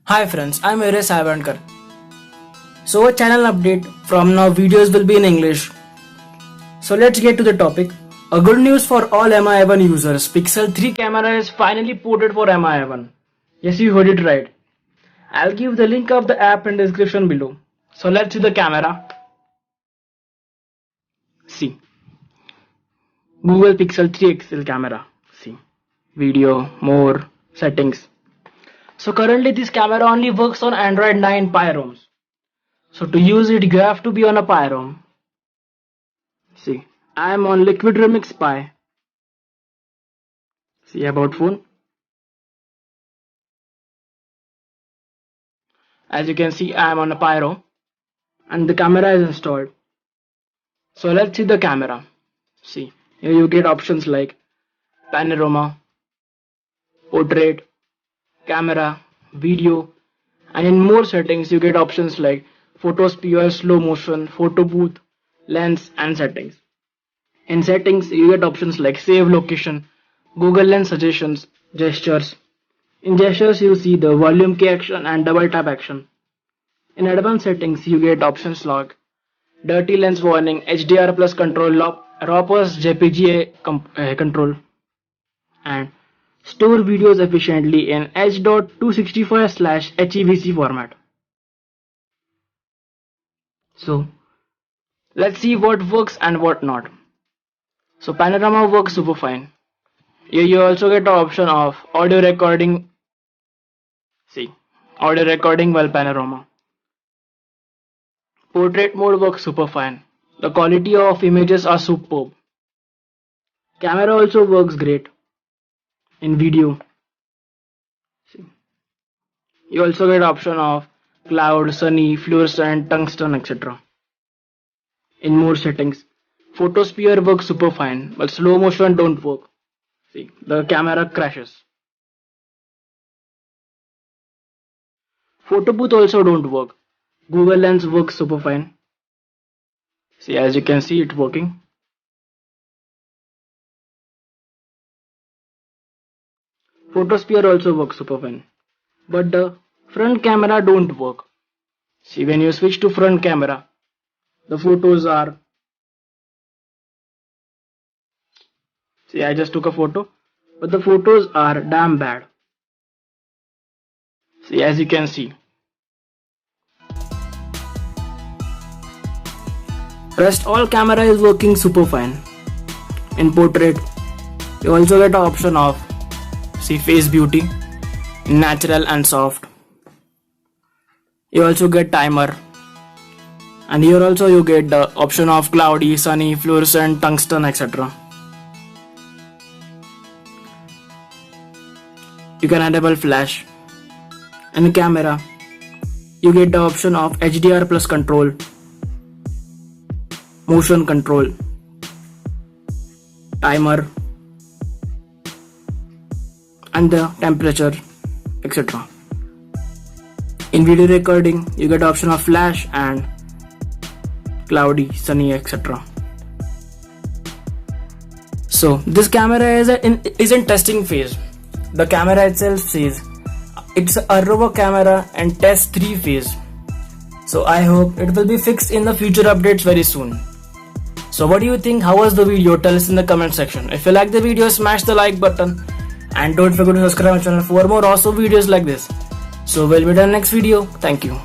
Hi friends, I'm Mayuresh. So a channel update, from now videos will be in English. So let's get to the topic. A good news for all Mi1 users, Pixel 3 camera is finally ported for Mi1. Yes, you heard it right. I'll give the link of the app in description below. So let's see the camera. See, Google Pixel 3 XL camera. See, video, more, settings. So currently this camera only works on Android 9 Pie ROMs. So to use it you have to be on a Pie ROM. See, I am on Liquid Remix Pie. See about phone. As you can see, I am on a Pie ROM and the camera is installed. So let's see the camera. See, here you get options like panorama, portrait, camera, video, and in more settings you get options like photosphere, slow motion, photo booth, lens and settings. In settings you get options like save location, Google Lens suggestions, gestures. In gestures you see the volume key action and double tap action. In advanced settings you get options like dirty lens warning, hdr+ control, RAW-pers JPG control, and store videos efficiently in H.265/HEVC format. So let's see what works and what not. So panorama works super fine. Here you also get the option of audio recording. See, audio recording while panorama. Portrait mode works super fine. The quality of images are superb. Camera also works great. In video, see, you also get option of cloud, sunny, fluorescent, tungsten, etc. In more settings, photosphere works super fine, but slow motion don't work. See, the camera crashes. Photo booth also don't work. Google Lens works super fine. See, as you can see, it's working. Photosphere also works super fine, but the front camera don't work. See, when you switch to front camera, the photos are. See, I just took a photo, but the photos are damn bad. See, as you can see. Rest all camera is working super fine. In portrait, you also get the option of see face beauty, natural and soft. You also get timer, and here also you get the option of cloudy, sunny, fluorescent, tungsten, etc. You can enable flash. In camera, you get the option of HDR+ control, motion control, timer, and the temperature, etc. In video recording, you get the option of flash and cloudy, sunny, etc. So this camera is in testing phase. The camera itself says it's a robot camera and test 3 phase. So I hope it will be fixed in the future updates very soon. So what do you think? How was the video? Tell us in the comment section. If you like the video, smash the like button and don't forget to subscribe my channel for more awesome videos like this. So we'll meet in the next video. Thank you.